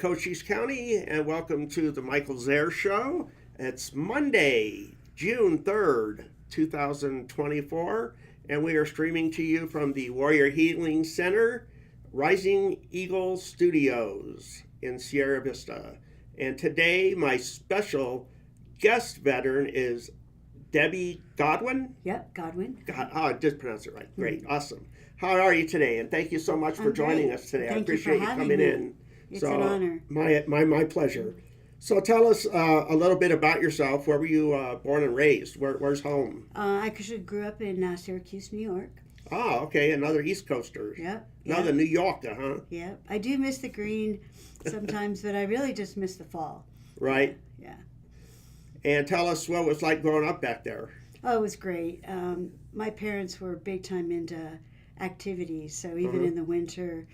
Cochise County, and welcome to the Michael Zehr Show. It's Monday, June 3rd, 2024, and we are streaming to you from the Warrior Healing Center, Rising Eagle Studios in Sierra Vista. And today, my special guest veteran is Debbie Godwin. Yep, Godwin. I did pronounce it right. Great, awesome. How are you today? And thank you so much for joining us today. I appreciate you coming in. It's an honor. My pleasure. So tell us a little bit about yourself. Where were you born and raised? Where's home? I actually grew up in Syracuse, New York. Oh, okay. Another East Coaster. Yep. Another New Yorker, huh? Yep. I do miss the green sometimes, but I really just miss the fall. Right. Yeah. And tell us what it was like growing up back there. Oh, it was great. My parents were big time into activities, so even in the winter,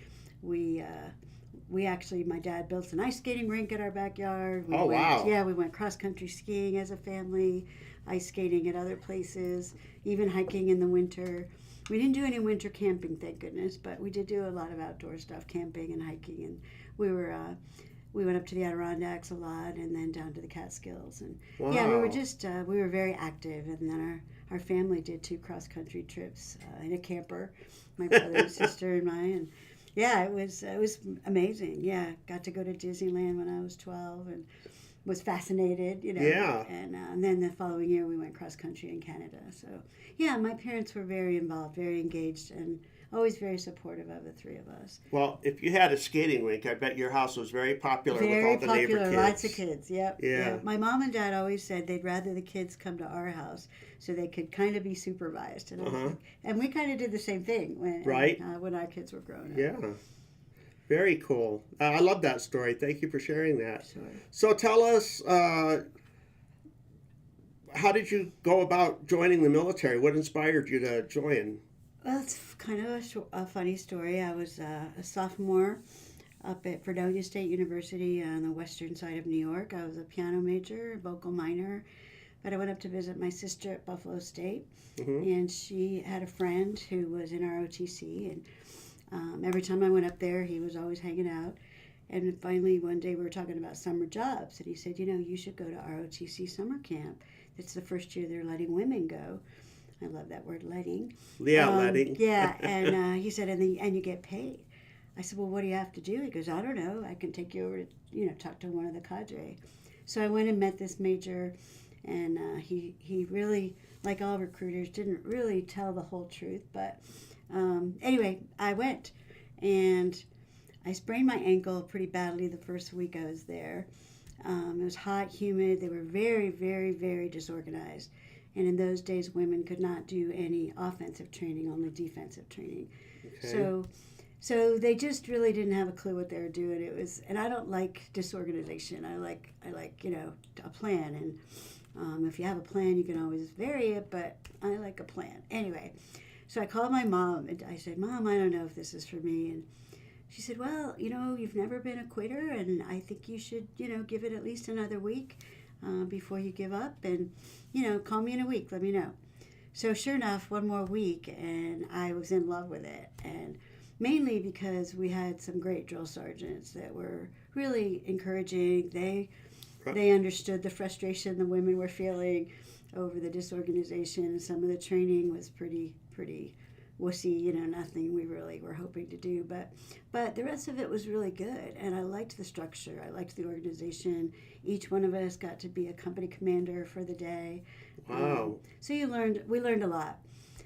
we actually, my dad built an ice skating rink in our backyard. Wow. Yeah, we went cross-country skiing as a family, ice skating at other places, even hiking in the winter. We didn't do any winter camping, thank goodness, but we did do a lot of outdoor stuff, camping and hiking. And we went up to the Adirondacks a lot and then down to the Catskills. And wow. Yeah, we were very active. And then our family did 2 cross-country trips in a camper, my brother and sister and mine. And yeah, it was amazing. Yeah, got to go to Disneyland when I was 12 and was fascinated, Yeah. And then the following year we went cross country in Canada. So yeah, my parents were very involved, very engaged, and always very supportive of the 3 of us. Well, if you had a skating rink, I bet your house was very popular with all the neighbor kids. Lots of kids. Yep. Yeah. My mom and dad always said they'd rather the kids come to our house so they could kind of be supervised, and I was like, and we kind of did the same thing when our kids were growing up. Yeah. Very cool. I love that story. Thank you for sharing that. Sure. So tell us, how did you go about joining the military? What inspired you to join? Well, it's kind of a funny story. I was a sophomore up at Fredonia State University on the western side of New York. I was a piano major, vocal minor, but I went up to visit my sister at Buffalo State, and she had a friend who was in ROTC, and every time I went up there, he was always hanging out. And finally, one day we were talking about summer jobs, and he said, you should go to ROTC summer camp. It's the first year they're letting women go. I love that word, letting. Yeah, letting. Yeah, and he said, and you get paid. I said, well, what do you have to do? He goes, I don't know. I can take you over to, talk to one of the cadre. So I went and met this major, and he really, like all recruiters, didn't really tell the whole truth, but anyway, I went, and I sprained my ankle pretty badly the first week I was there. It was hot, humid. They were very, very, very disorganized. And in those days, women could not do any offensive training, only defensive training. Okay. So they just really didn't have a clue what they were doing. And I don't like disorganization. I like a plan. And if you have a plan, you can always vary it. But I like a plan. Anyway. So I called my mom, and I said, Mom, I don't know if this is for me. And she said, well, you've never been a quitter, and I think you should, give it at least another week before you give up. And, call me in a week, let me know. So sure enough, one more week, and I was in love with it. And mainly because we had some great drill sergeants that were really encouraging. They understood the frustration the women were feeling over the disorganization, and some of the training was pretty wussy, nothing we really were hoping to do, but the rest of it was really good, and I liked the structure, I liked the organization. Each one of us got to be a company commander for the day. Wow. So we learned a lot.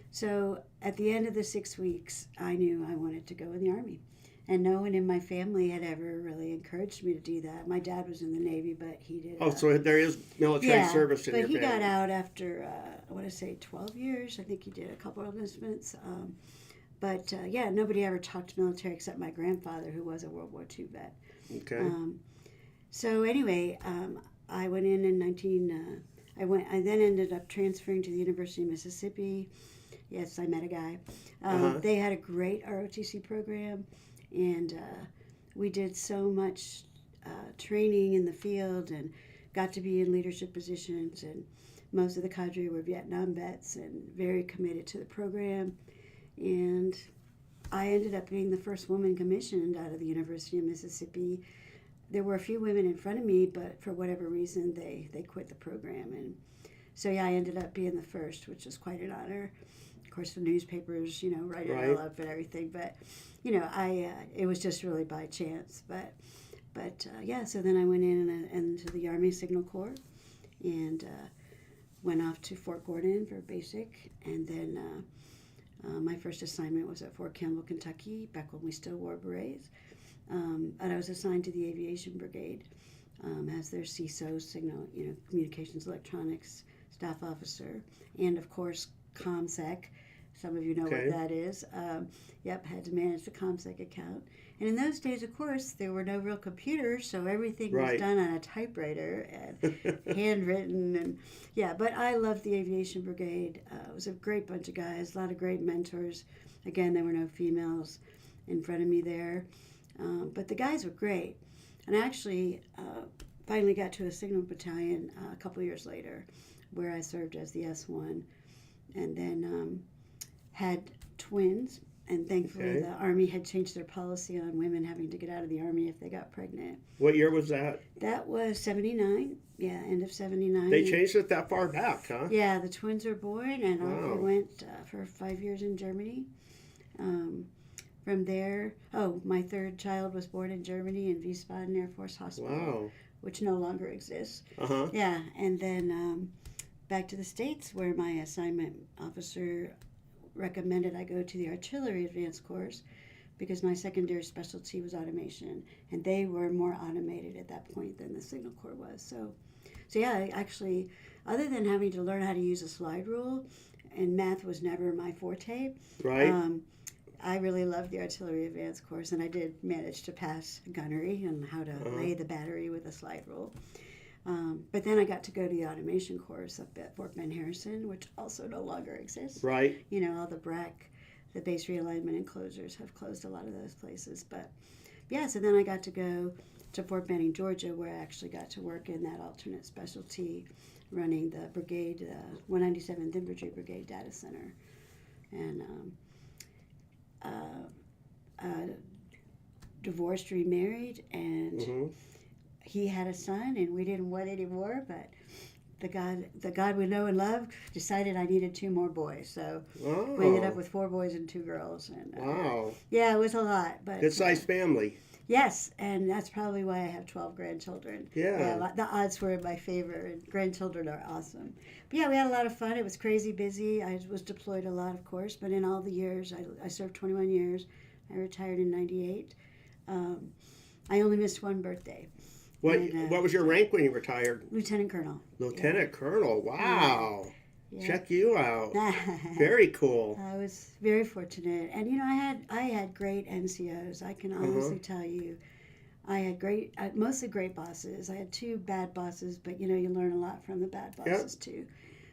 So at the end of the 6 weeks, I knew I wanted to go in the Army. And no one in my family had ever really encouraged me to do that. My dad was in the Navy, but he did. So there is military service in your family. But he got out after, I want to say 12 years. I think he did a couple of enlistments. But nobody ever talked military except my grandfather, who was a World War II vet. Okay. So anyway, I went in I then ended up transferring to the University of Mississippi. Yes, I met a guy. They had a great ROTC program. And we did so much training in the field and got to be in leadership positions. And most of the cadre were Vietnam vets and very committed to the program. And I ended up being the first woman commissioned out of the University of Mississippi. there were a few women in front of me, but for whatever reason, they quit the program. And so, yeah, I ended up being the first, which was quite an honor. Of course, the newspapers, write it all up and everything. But, it was just really by chance. But yeah, so then I went into the Army Signal Corps and went off to Fort Gordon for basic. And then my first assignment was at Fort Campbell, Kentucky, back when we still wore berets. And I was assigned to the Aviation Brigade as their CISO, signal, communications electronics staff officer, and of course ComSec. Some of you know what that is. Had to manage the ComSec account. And in those days, of course, there were no real computers, so everything was done on a typewriter and handwritten. And but I loved the Aviation Brigade. It was a great bunch of guys, a lot of great mentors. Again, there were no females in front of me there. But the guys were great. And I actually finally got to a signal battalion a couple years later where I served as the S1 and then had twins. And thankfully the Army had changed their policy on women having to get out of the Army if they got pregnant. What year was that? That was 79. Yeah, end of 79. They changed it that far back, huh? Yeah, the twins were born and off we went for 5 years in Germany. From there, my third child was born in Germany in Wiesbaden Air Force Hospital, which no longer exists. Yeah, and then back to the States where my assignment officer recommended I go to the Artillery Advanced Course because my secondary specialty was automation, and they were more automated at that point than the Signal Corps was. So yeah, actually, other than having to learn how to use a slide rule, and math was never my forte. Right. I really loved the Artillery Advanced course, and I did manage to pass gunnery and how to lay the battery with a slide rule. But then I got to go to the automation course up at Fort Ben Harrison, which also no longer exists. Right. All the BRAC, the base realignment enclosures have closed a lot of those places. But yeah, so then I got to go to Fort Benning, Georgia, where I actually got to work in that alternate specialty, running the brigade, 197th Infantry Brigade Data Center. And divorced, remarried, and he had a son, and we didn't want any more, but the God we know and love decided I needed 2 more boys, so we ended up with 4 boys and 2 girls. And yeah, it was a lot, but good sized family. Yes, and that's probably why I have 12 grandchildren. Yeah, the odds were in my favor, and grandchildren are awesome. But yeah, we had a lot of fun. It was crazy busy. I was deployed a lot, of course, but in all the years, I served 21 years. I retired in 98. I only missed 1 birthday. What was your rank when you retired? Lieutenant Colonel. Lieutenant Colonel, wow. Yeah. Check you out. Very cool. I was very fortunate, and I had great NCOs. I can honestly tell you, I had mostly great bosses. I had 2 bad bosses, but you learn a lot from the bad bosses too.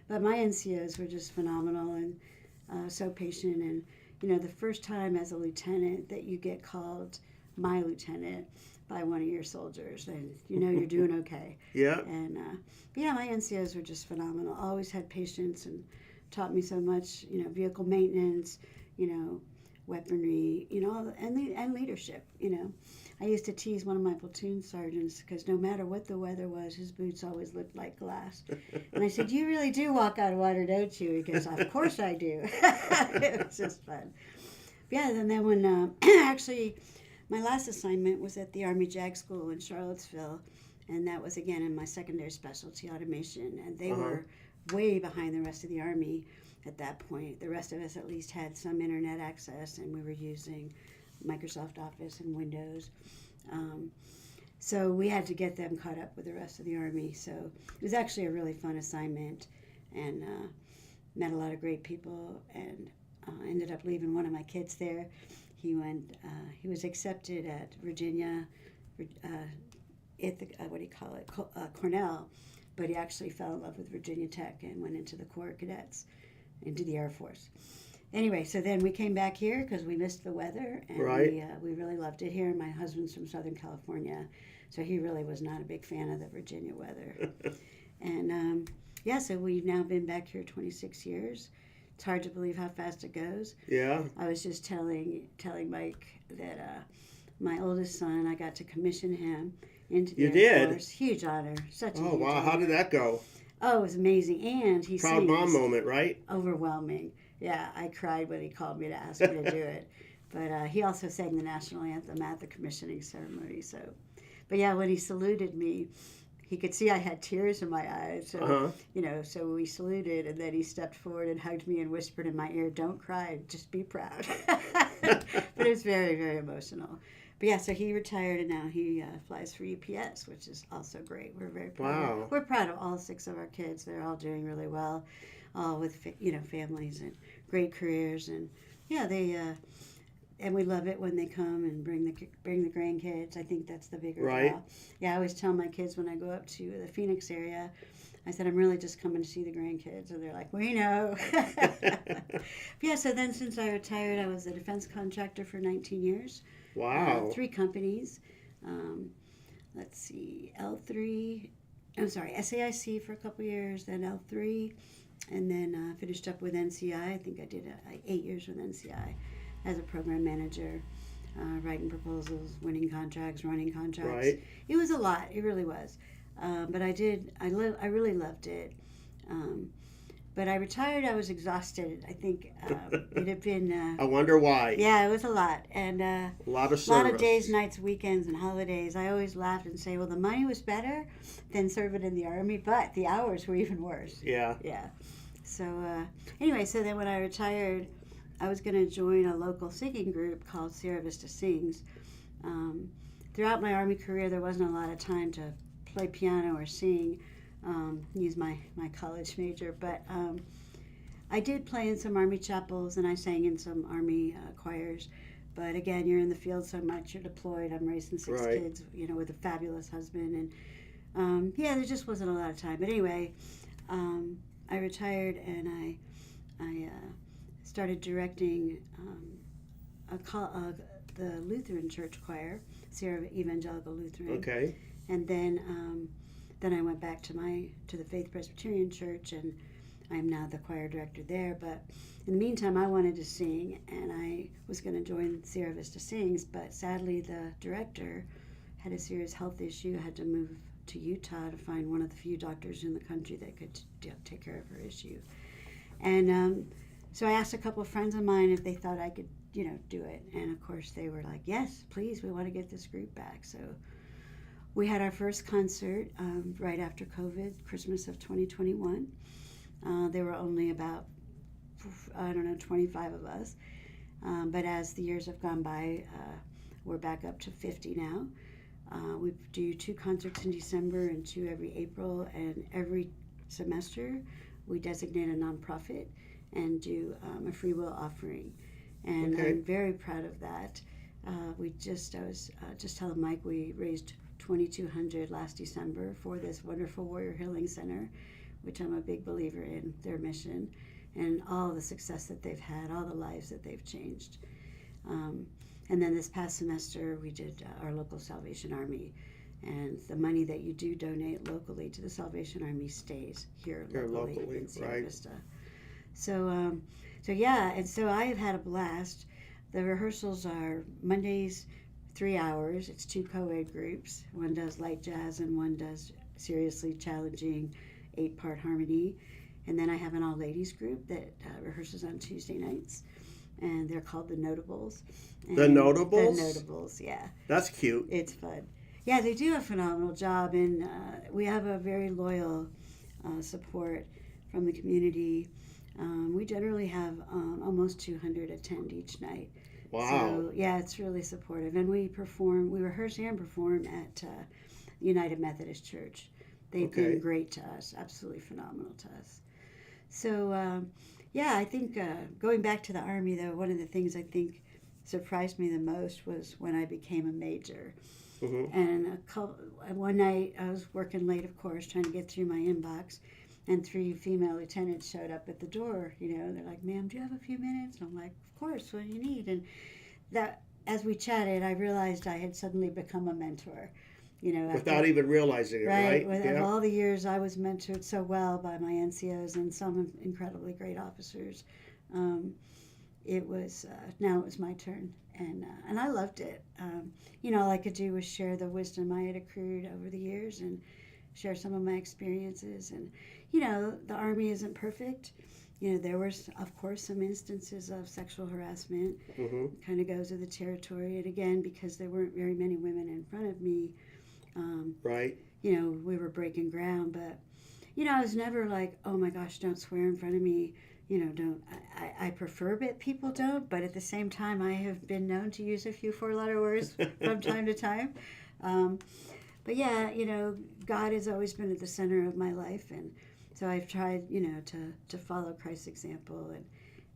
But my NCOs were just phenomenal and so patient. And the first time as a lieutenant that you get called my lieutenant by one of your soldiers, and you're doing okay. Yeah. And my NCOs were just phenomenal. Always had patience and taught me so much. Vehicle maintenance, weaponry, and leadership. I used to tease one of my platoon sergeants because no matter what the weather was, his boots always looked like glass. And I said, "You really do walk on water, don't you?" He goes, "Of course I do." It was just fun. Yeah. And then when actually. My last assignment was at the Army JAG School in Charlottesville, and that was, again, in my secondary specialty, automation, and they were way behind the rest of the Army at that point. The rest of us at least had some internet access, and we were using Microsoft Office and Windows. So we had to get them caught up with the rest of the Army. So it was actually a really fun assignment, and met a lot of great people, and ended up leaving one of my kids there. He went. He was accepted at Virginia, at the Cornell, but he actually fell in love with Virginia Tech and went into the Corps of Cadets, into the Air Force. Anyway, so then we came back here because we missed the weather, and we really loved it here. My husband's from Southern California, so he really was not a big fan of the Virginia weather. And so we've now been back here 26 years. It's hard to believe how fast it goes. Yeah. I was just telling Mike that my oldest son, I got to commission him into the You Air did? Force. Huge honor. Such a Oh, huge wow. honor. How did that go? Oh, it was amazing. And he Proud sings. mom moment, right? Overwhelming. Yeah, I cried when he called me to ask me to do it. But he also sang the national anthem at the commissioning ceremony. So, but yeah, when he saluted me, he could see I had tears in my eyes. So, Uh-huh. So we saluted, and then he stepped forward and hugged me and whispered in my ear, "Don't cry, just be proud." But it was very, very emotional. But yeah, so he retired and now he flies for UPS, which is also great. We're very proud. Wow. We're proud of all 6 of our kids. They're all doing really well, all with families and great careers, and yeah, they and we love it when they come and bring the grandkids. I think that's the bigger Right. draw. Yeah, I always tell my kids when I go up to the Phoenix area, I said, I'm really just coming to see the grandkids. And they're like, we know. Yeah, so then since I retired, I was a defense contractor for 19 years. Wow. 3 companies. Let's see, SAIC for a couple years, then L3, and then finished up with NCI. I think I did 8 years with NCI as a program manager, writing proposals, winning contracts, running contracts. Right. It was a lot. It really was. But I really loved it. But I retired. I was exhausted. I think it had been. I wonder why. Yeah, it was a lot, and A lot of service. a lot of days, nights, weekends, and holidays. I always laughed and say, "Well, the money was better than serving in the Army, but the hours were even worse." Yeah. Yeah. So anyway, so then when I retired, I was going to join a local singing group called Sierra Vista Sings. Throughout my Army career, there wasn't a lot of time to play piano or sing. Use my college major, but I did play in some Army chapels and I sang in some Army choirs. But again, you're in the field so much, you're deployed. I'm raising 6 Right. kids, with a fabulous husband, and yeah, there just wasn't a lot of time. But anyway, I retired and I started directing the Lutheran Church choir, Sierra Evangelical Lutheran. Okay. And then I went back to the Faith Presbyterian Church, and I'm now the choir director there. But in the meantime, I wanted to sing, and I was going to join Sierra Vista Sings, but sadly the director had a serious health issue, had to move to Utah to find one of the few doctors in the country that could take care of her issue. And so I asked a couple of friends of mine if they thought I could, do it. And of course they were like, yes, please, we want to get this group back. So we had our first concert right after COVID, Christmas of 2021. There were only about, 25 of us. But as the years have gone by, we're back up to 50 now. We do 2 concerts in December and 2 every April, and every semester we designate a nonprofit and do a free will offering. And Okay. I'm very proud of that. I was just telling Mike, we raised $2,200 last December for this wonderful Warrior Healing Center, which I'm a big believer in their mission and all the success that they've had, all the lives that they've changed. And then this past semester, we did our local Salvation Army, and the money that you do donate locally to the Salvation Army stays here locally in Sierra right. Vista. So yeah, and so I have had a blast. The rehearsals are Mondays, 3 hours. It's 2 co-ed groups. One does light jazz and one does seriously challenging 8-part harmony. And then I have an all-ladies group that rehearses on Tuesday nights, and they're called the Notables. And The Notables? The Notables, yeah. That's cute. It's fun. Yeah, they do a phenomenal job, and we have a very loyal support from the community. We generally have almost 200 attend each night. Wow. So, yeah, it's really supportive. And we rehearse and perform at United Methodist Church. They've Okay. been great to us, absolutely phenomenal to us. So, yeah, I think going back to the Army, though, one of the things I think surprised me the most was when I became a major. Mm-hmm. And one night, I was working late, of course, trying to get through my inbox, and 3 female lieutenants showed up at the door, and they're like, ma'am, do you have a few minutes? And I'm like, of course, what do you need? And that, as we chatted, I realized I had suddenly become a mentor, Without even realizing it, right? Of all the years I was mentored so well by my NCOs and some incredibly great officers, now it was my turn. and I loved it. All I could do was share the wisdom I had accrued over the years and share some of my experiences. And the Army isn't perfect. There was, of course, some instances of sexual harassment. Mm-hmm. Kind of goes with the territory. And again, because there weren't very many women in front of me, right. We were breaking ground. But, I was never like, oh my gosh, don't swear in front of me. Don't. I prefer that people don't. But at the same time, I have been known to use a few four-letter words from time to time. But yeah, God has always been at the center of my life, and so I've tried, to follow Christ's example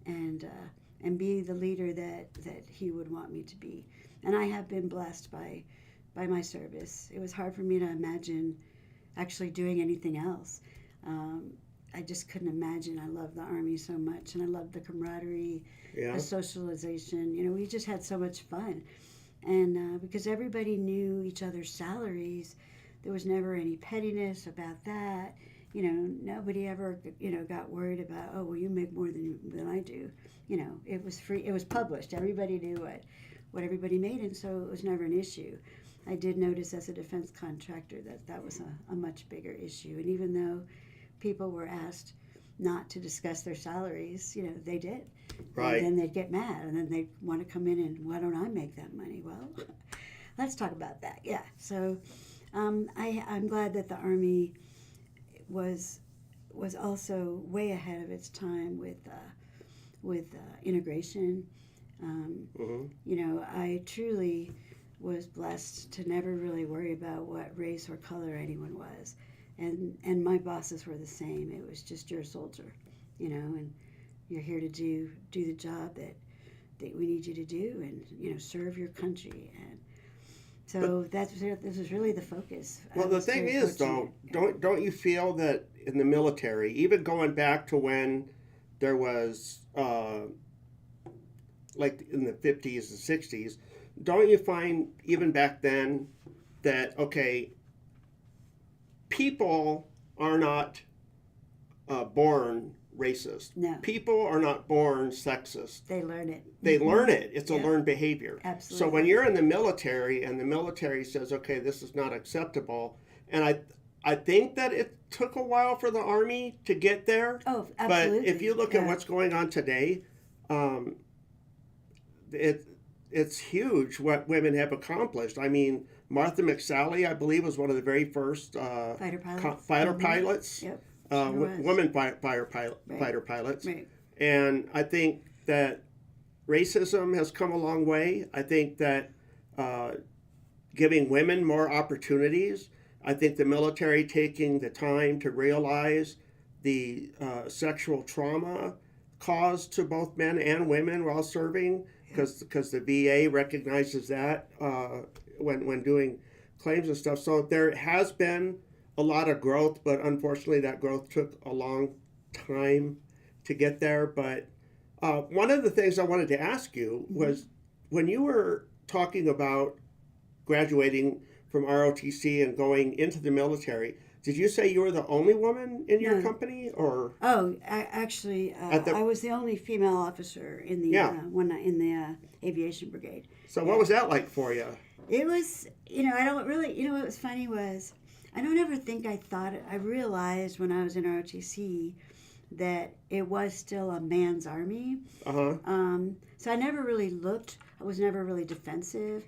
and be the leader that He would want me to be. And I have been blessed by my service. It was hard for me to imagine actually doing anything else. I just couldn't imagine. I loved the Army so much, and I loved the camaraderie, the socialization. We just had so much fun. And because everybody knew each other's salaries, there was never any pettiness about that. Nobody ever, got worried about, oh, well, you make more than I do. It was free. It was published. Everybody knew what everybody made, and so it was never an issue. I did notice as a defense contractor that was a much bigger issue. And even though people were asked not to discuss their salaries, they did. Right. And then they'd get mad, and then they'd want to come in and, why don't I make that money? Well, let's talk about that. Yeah. So I'm glad that the Army was also way ahead of its time with integration. I truly was blessed to never really worry about what race or color anyone was, and my bosses were the same. It was just, you're a soldier, and you're here to do the job that we need you to do, and serve your country. And so this was really the focus. Well, the thing is, though, don't you feel that in the military, even going back to when there was like in the 50s and 60s, don't you find even back then that, okay, people are not born racist. No. People are not born sexist. They learn it. They learn it. It's a learned behavior. Absolutely. So when you're in the military and the military says, okay, this is not acceptable, and I think that it took a while for the Army to get there. Oh, absolutely. But if you look at what's going on today, it's huge what women have accomplished. I mean, Martha McSally, I believe, was one of the very first fighter pilots. Pilots. Yep. Women fighter pilots. Right. And I think that racism has come a long way. I think that giving women more opportunities. I think the military taking the time to realize the sexual trauma caused to both men and women while serving, because the VA recognizes that when doing claims and stuff. So there has been a lot of growth, but unfortunately that growth took a long time to get there. But one of the things I wanted to ask you was, when you were talking about graduating from ROTC and going into the military, did you say you were the only woman in your company, or? Oh, I was the only female officer in the in the aviation brigade. So what was that like for you? It was, I don't really, what was funny was, I don't ever think I realized when I was in ROTC that it was still a man's army. So I never really looked. I was never really defensive.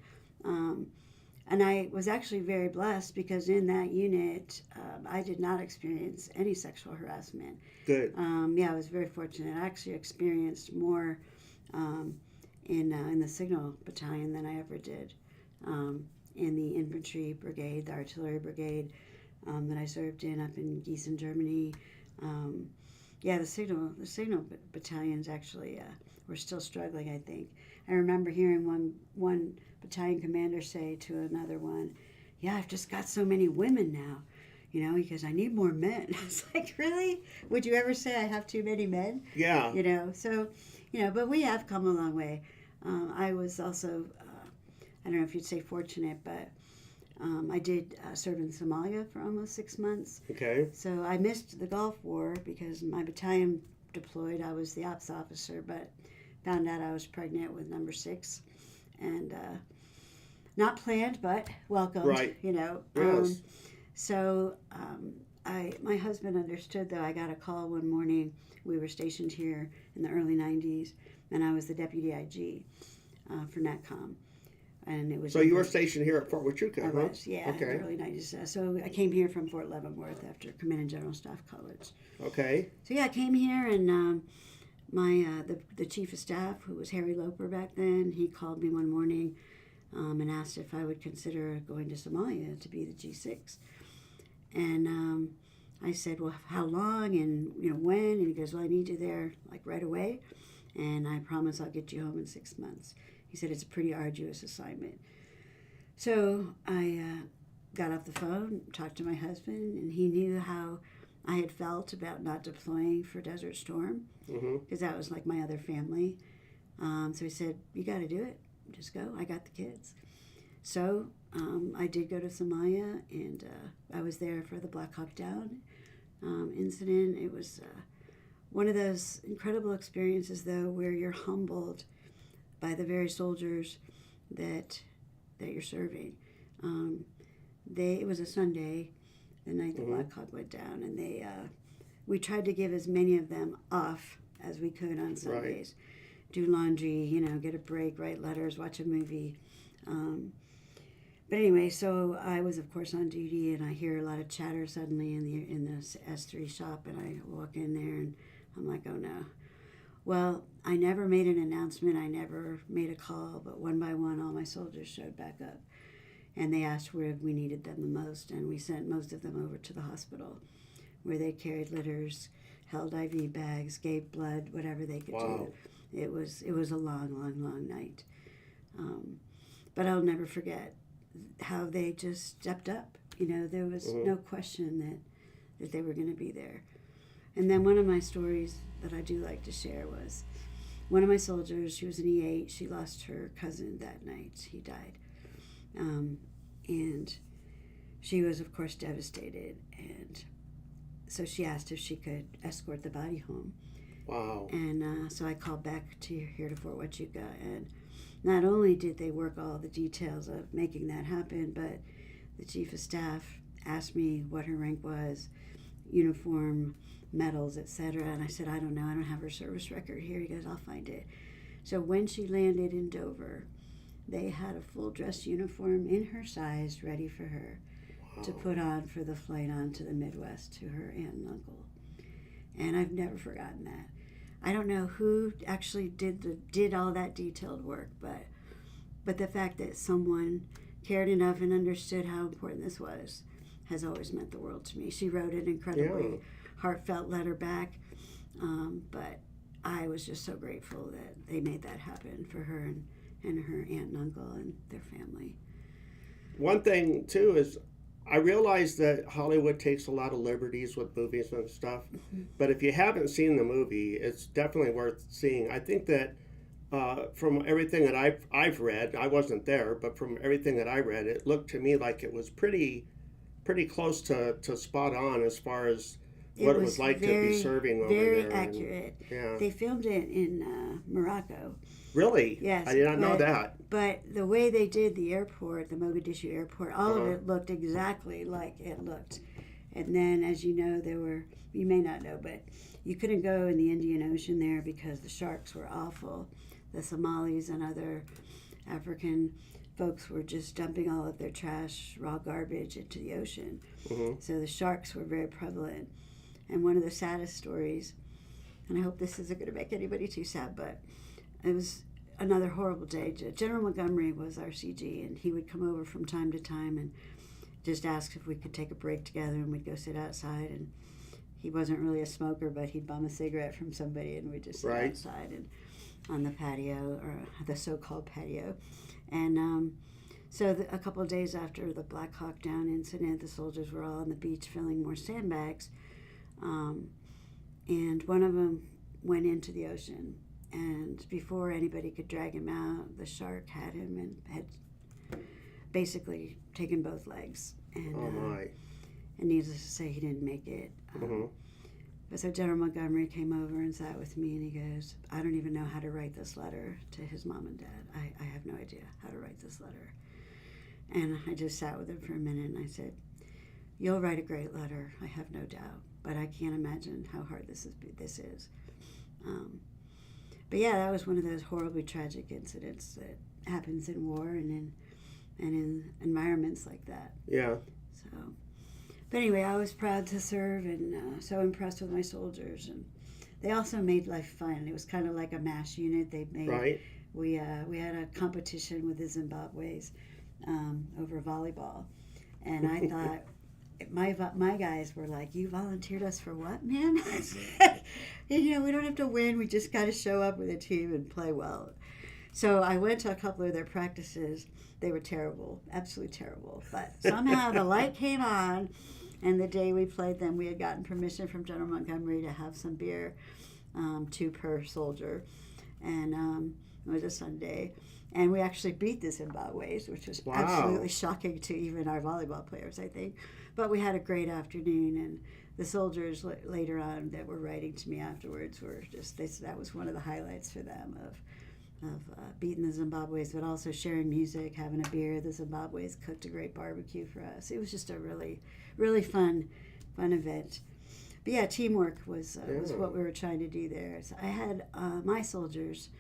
And I was actually very blessed, because in that unit, I did not experience any sexual harassment. Good. I was very fortunate. I actually experienced more in the signal battalion than I ever did in the infantry brigade, the artillery brigade that I served in up in Gießen, Germany. The signal battalions actually were still struggling, I think. I remember hearing one battalion commander say to another one, "Yeah, I've just got so many women now, because I need more men." It's like, really? Would you ever say I have too many men? Yeah. So, but we have come a long way. I was also, I don't know if you'd say fortunate, but I did serve in Somalia for almost 6 months. Okay. So I missed the Gulf War because my battalion deployed. I was the ops officer, but found out I was pregnant with number 6. and not planned, but welcomed. Right. Yes. My husband understood, though. I got a call one morning. We were stationed here in the early 90s, and I was the deputy IG for NATCOM. And it was So you were stationed here at Fort Huachuca, I huh? was, yeah, in the Okay. early 90s. So I came here from Fort Leavenworth after Command General Staff College. Okay. So yeah, I came here, and the chief of staff, who was Harry Loper back then, he called me one morning and asked if I would consider going to Somalia to be the G6. And I said, well, how long and when? And he goes, well, I need you there like right away, and I promise I'll get you home in 6 months. He said it's a pretty arduous assignment. So I got off the phone, talked to my husband, and he knew how I had felt about not deploying for Desert Storm, because that was like my other family. So he said, you got to do it. Just go. I got the kids. So I did go to Somalia, and I was there for the Black Hawk Down incident. It was one of those incredible experiences, though, where you're humbled by the very soldiers that you're serving. It was a Sunday, the night the Black Hawk went down, and we tried to give as many of them off as we could on Sundays. Right. Do laundry, get a break, write letters, watch a movie. But anyway, so I was, of course, on duty, and I hear a lot of chatter suddenly in the S3 shop, and I walk in there, and I'm like, oh no. Well, I never made an announcement. I never made a call, but one by one, all my soldiers showed back up, and they asked where we needed them the most, and we sent most of them over to the hospital, where they carried litters, held IV bags, gave blood, whatever they could do. It was a long night, but I'll never forget how they just stepped up. There was no question that they were going to be there. And then one of my stories that I do like to share was one of my soldiers. She was an E8. She lost her cousin that night. He died, and she was, of course, devastated. And so she asked if she could escort the body home. Wow. And so I called back here to Fort Huachuca, and not only did they work all the details of making that happen, but the chief of staff asked me what her rank was, uniform, medals, etc. And I said, I don't know. I don't have her service record here. He goes, I'll find it. So when she landed in Dover, they had a full dress uniform in her size ready for her to put on for the flight on to the Midwest to her aunt and uncle. And I've never forgotten that. I don't know who actually did all that detailed work, but the fact that someone cared enough and understood how important this was has always meant the world to me. She wrote an incredibly heartfelt letter back, but I was just so grateful that they made that happen for her and her aunt and uncle and their family. One thing, too, is I realize that Hollywood takes a lot of liberties with movies and stuff, but if you haven't seen the movie, it's definitely worth seeing. I think that from everything that I've read, I wasn't there, but from everything that I read, it looked to me like it was pretty close to spot on as far as what it was like to be serving over there. Very accurate. Yeah. They filmed it in Morocco. Really? Yes. I did not know that. But the way they did the airport, the Mogadishu airport, all of it looked exactly like it looked. And then, as you know, you may not know, but you couldn't go in the Indian Ocean there because the sharks were awful. The Somalis and other African folks were just dumping all of their trash, raw garbage into the ocean. So the sharks were very prevalent. And one of the saddest stories, and I hope this isn't going to make anybody too sad, but it was another horrible day. General Montgomery was our CG, and he would come over from time to time and just ask if we could take a break together, and we'd go sit outside. And he wasn't really a smoker, but he'd bum a cigarette from somebody, and we'd just sit outside and on the patio, or the so-called patio. And so a couple of days after the Black Hawk Down incident, the soldiers were all on the beach filling more sandbags, and one of them went into the ocean. And before anybody could drag him out, the shark had him and had basically taken both legs. And, oh my! And needless to say, he didn't make it. But so General Montgomery came over and sat with me, and he goes, I don't even know how to write this letter to his mom and dad. I have no idea how to write this letter. And I just sat with him for a minute, and I said, you'll write a great letter, I have no doubt, but I can't imagine how hard this is. But yeah, that was one of those horribly tragic incidents that happens in war and in environments like that. Yeah. So, but anyway, I was proud to serve and so impressed with my soldiers, and they also made life fun. It was kind of like a MASH unit. They made Right. We had a competition with the Zimbabweans over volleyball, and I thought my guys were like, "You volunteered us for what, man?" We don't have to win. We just got to show up with a team and play well. So I went to a couple of their practices. They were terrible, absolutely terrible. But somehow the light came on, and the day we played them, we had gotten permission from General Montgomery to have some beer, 2 per soldier, and it was a Sunday. And we actually beat the Zimbabweans, which was absolutely shocking to even our volleyball players, I think. But we had a great afternoon, and the soldiers later on that were writing to me afterwards were just, that was one of the highlights for them of beating the Zimbabweans, but also sharing music, having a beer. The Zimbabweans cooked a great barbecue for us. It was just a really, really fun event. But yeah, teamwork was what we were trying to do there. So I had my soldiers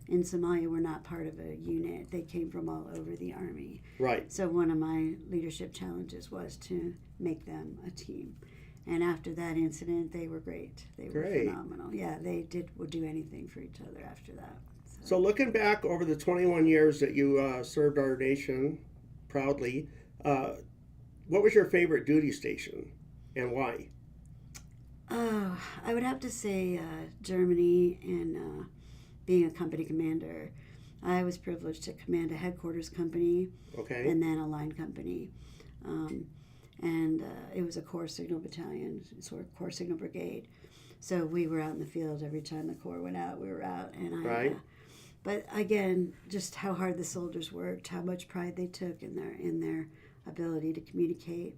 in Somalia were not part of a unit. They came from all over the army. Right. So one of my leadership challenges was to make them a team. And after that incident, they were great. They were phenomenal. Yeah, they would do anything for each other after that. So looking back over the 21 years that you served our nation proudly, what was your favorite duty station and why? Oh, I would have to say Germany and being a company commander. I was privileged to command a headquarters company and then a line company. And it was a Corps Signal Battalion, sort of Corps Signal Brigade. So we were out in the field every time the Corps went out. We were out, and but again, just how hard the soldiers worked, how much pride they took in their ability to communicate,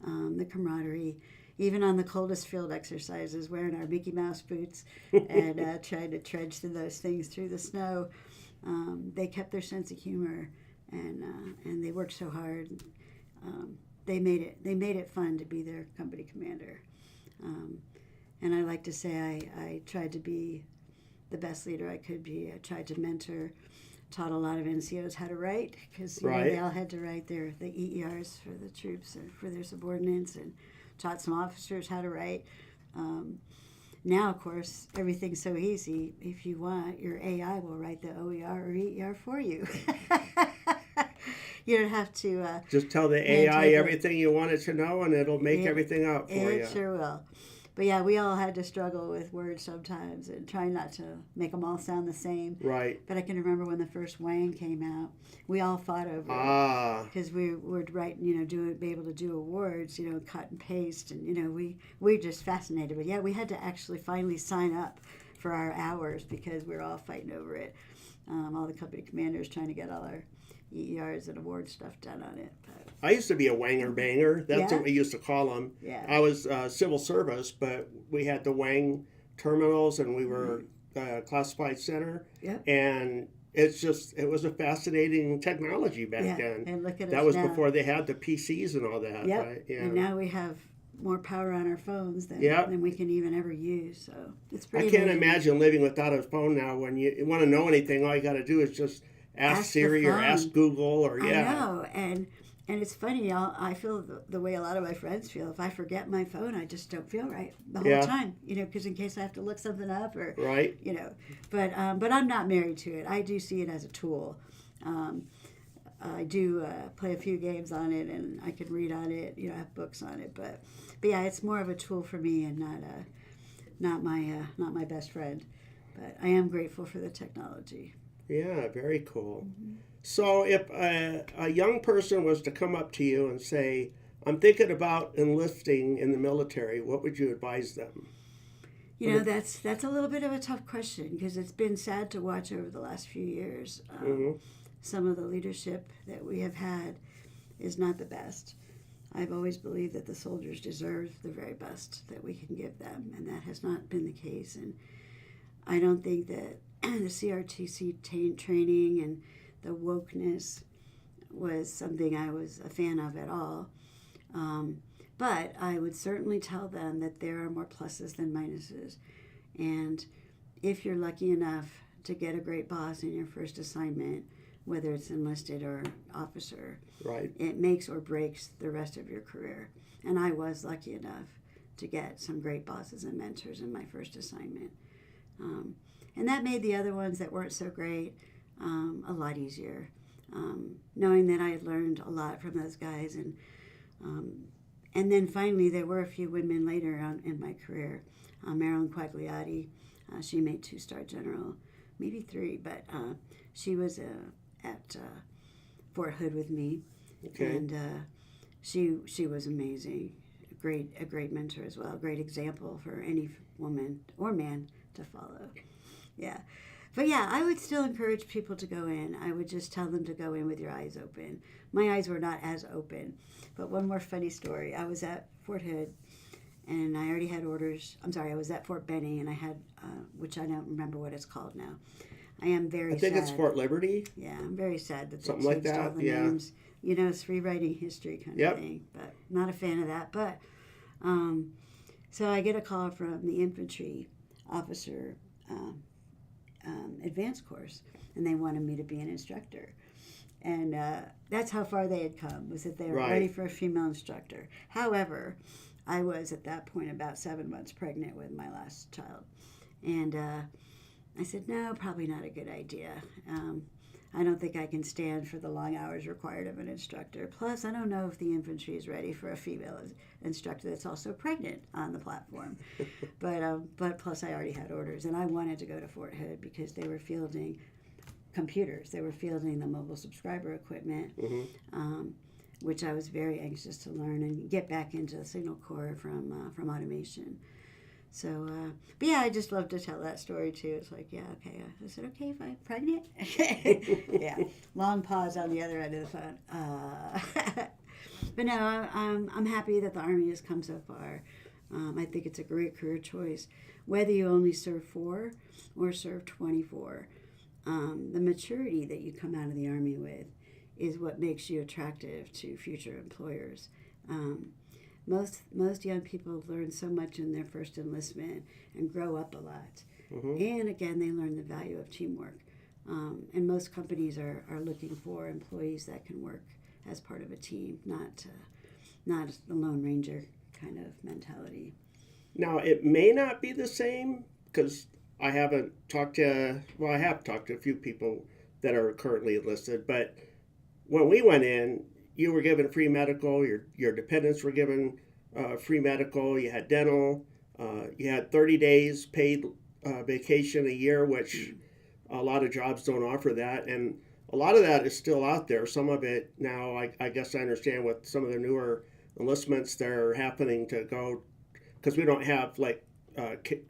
the camaraderie. Even on the coldest field exercises, wearing our Mickey Mouse boots and trying to trudge through those things through the snow, they kept their sense of humor, and they worked so hard. They made it fun to be their company commander. And I like to say I tried to be the best leader I could be. I tried to mentor, taught a lot of NCOs how to write, because they all had to write the EERs for the troops and for their subordinates, and taught some officers how to write. Now, of course, everything's so easy. If you want, your AI will write the OER or EER for you. You don't have to... just tell the AI everything you want it to know, and it'll make everything up for you. It sure will. But yeah, we all had to struggle with words sometimes and try not to make them all sound the same. Right. But I can remember when the first Wang came out, we all fought over it. Because we would write, be able to do awards, cut and paste. And, we were just fascinated. But yeah, we had to actually finally sign up for our hours because we were all fighting over it. All the company commanders trying to get all our EERs and award stuff done on it. But I used to be a wanger banger. That's what we used to call them. Yeah. I was civil service, but we had the Wang terminals, and we were classified center. Yep. And it was a fascinating technology back then. And look at that us was now. Before they had the PCs and all that. Yep. Right? Yeah. And now we have more power on our phones than we can even ever use. So it's pretty I can't amazing. imagine living without a phone now. When you want to know anything, all you got to do is just ask Siri or ask Google or I know, and it's funny. I feel the way a lot of my friends feel. If I forget my phone, I just don't feel right the whole time. Because in case I have to look something up or But I'm not married to it. I do see it as a tool. I do play a few games on it, and I can read on it. I have books on it, but yeah, it's more of a tool for me and not my best friend. But I am grateful for the technology. Yeah, very cool. Mm-hmm. So if a young person was to come up to you and say, I'm thinking about enlisting in the military, what would you advise them? That's a little bit of a tough question, because it's been sad to watch over the last few years. Some of the leadership that we have had is not the best. I've always believed that the soldiers deserve the very best that we can give them, and that has not been the case. And I don't think that the CRTC training and the wokeness was something I was a fan of at all. But I would certainly tell them that there are more pluses than minuses. And if you're lucky enough to get a great boss in your first assignment, whether it's enlisted or officer, Right. it makes or breaks the rest of your career. And I was lucky enough to get some great bosses and mentors in my first assignment. And that made the other ones that weren't so great a lot easier. Knowing that I had learned a lot from those guys. And then finally, there were a few women later on in my career. Marilyn Quagliati, she made 2-star general, maybe 3, but she was at Fort Hood with me. Okay. And she was amazing. A great mentor as well. A great example for any woman or man to follow. Yeah. But yeah, I would still encourage people to go in. I would just tell them to go in with your eyes open. My eyes were not as open. But one more funny story. I was at Fort Hood, and I already had orders. I'm sorry, I was at Fort Benning, and I had, which I don't remember what it's called now. I am very sad. I think it's Fort Liberty. Yeah, I'm very sad that they Something like changed all that, the yeah. names. You know, it's rewriting history kind Yep. of thing. But not a fan of that. But so I get a call from the infantry officer advanced course, and they wanted me to be an instructor. And that's how far they had come, was that they were Right. ready for a female instructor. However, I was at that point about 7 months pregnant with my last child. And I said, no, probably not a good idea. I don't think I can stand for the long hours required of an instructor. Plus, I don't know if the infantry is ready for a female instructor that's also pregnant on the platform. But plus, I already had orders, and I wanted to go to Fort Hood because they were fielding computers. They were fielding the mobile subscriber equipment, which I was very anxious to learn and get back into the Signal Corps from automation. So, but yeah, I just love to tell that story too. It's like, yeah, okay. I said, okay, if I'm pregnant. Yeah, long pause on the other end of the phone. But no, I'm happy that the Army has come so far. I think it's a great career choice. Whether you only serve 4 or serve 24, the maturity that you come out of the Army with is what makes you attractive to future employers. Most young people learn so much in their first enlistment and grow up a lot. And again, they learn the value of teamwork. And most companies are looking for employees that can work as part of a team, not the Lone Ranger kind of mentality. Now, it may not be the same because I haven't talked to, well, I have talked to a few people that are currently enlisted, but when we went in, you were given free medical, your dependents were given free medical, you had dental, you had 30 days paid vacation a year, which a lot of jobs don't offer that, and a lot of that is still out there. Some of it now, I guess I understand with some of the newer enlistments, they're happening to go, because we don't have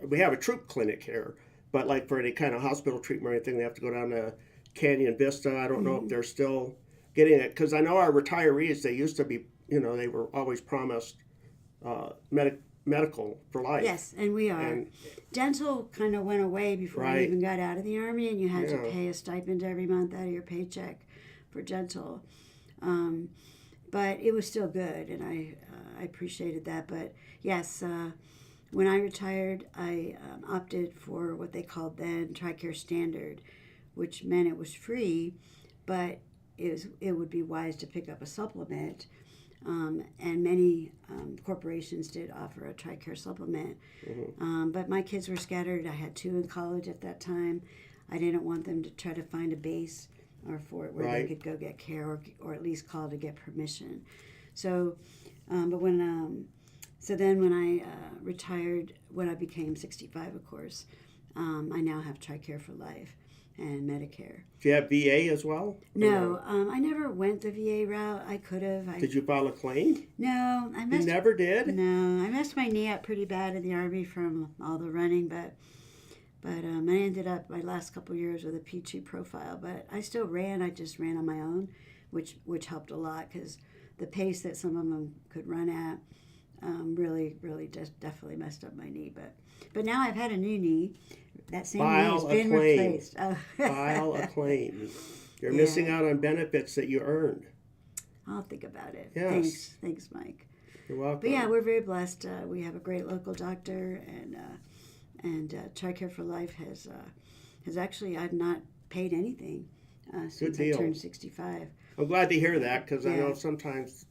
we have a troop clinic here, but like for any kind of hospital treatment or anything, they have to go down to Canyon Vista. I don't know if they're still getting it, because I know our retirees, they used to be, they were always promised medical for life. Yes, and we are. And, dental kind of went away before I Right. even got out of the Army, and you had to Yeah. pay a stipend every month out of your paycheck for dental. But it was still good, and I appreciated that. But yes, when I retired, I opted for what they called then TRICARE Standard, which meant it was free, but it would be wise to pick up a supplement. And many corporations did offer a TRICARE supplement. But my kids were scattered. I had 2 in college at that time. I didn't want them to try to find a base or fort where Right. they could go get care or at least call to get permission. So, but when when I retired, when I became 65, of course, I now have TRICARE for life and Medicare. do you have VA as well? Or No, I never went the VA route. I could have. Did you file a claim? No, I You messed. never did? No, I messed my knee up pretty bad in the Army from all the running, but I ended up my last couple years with a peachy profile. But I still ran. I just ran on my own, which helped a lot because the pace that some of them could run at really just definitely messed up my knee. But now I've had a new knee. That same knee has been replaced. Oh. File a claim. You're missing out on benefits that you earned. I'll think about it. Yes. Thanks, Mike. You're welcome. But yeah, we're very blessed. We have a great local doctor, and TRICARE for Life has actually, I've not paid anything since I turned 65. I'm glad to hear that, because I know sometimes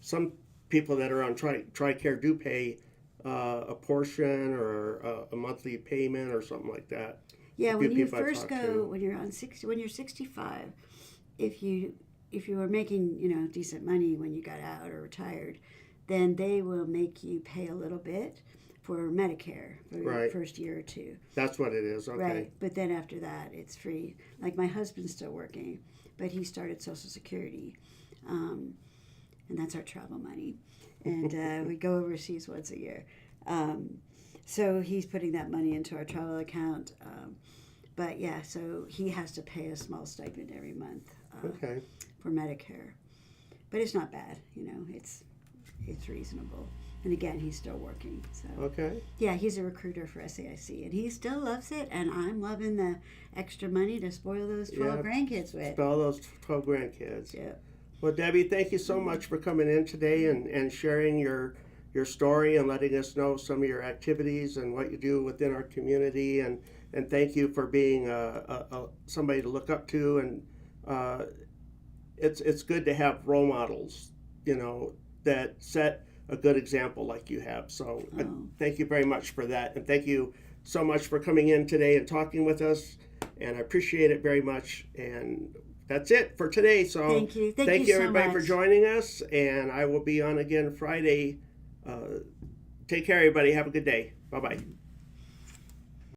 some people that are on TRICARE do pay a portion or a monthly payment or something like that. Yeah, when you first go, when you're 65, if you were making decent money when you got out or retired, then they will make you pay a little bit for Medicare for your first year or two. That's what it is. Okay. Right, but then after that, it's free. Like my husband's still working, but he started Social Security, and that's our travel money, and we go overseas once a year. So he's putting that money into our travel account. But yeah, so he has to pay a small stipend every month for Medicare. But it's not bad, it's reasonable. And again, he's still working. So yeah, he's a recruiter for SAIC, and he still loves it, and I'm loving the extra money to spoil those 12 grandkids with. Spoil those 12 grandkids. Yeah. Well, Debbie, thank you so much for coming in today and sharing your story and letting us know some of your activities and what you do within our community, and thank you for being somebody to look up to, and it's good to have role models, that set a good example like you have. So thank you very much for that, and thank you so much for coming in today and talking with us, and I appreciate it very much. And that's it for today. So thank you everybody for joining us, and I will be on again Friday. Take care, everybody. Have a good day. Bye-bye.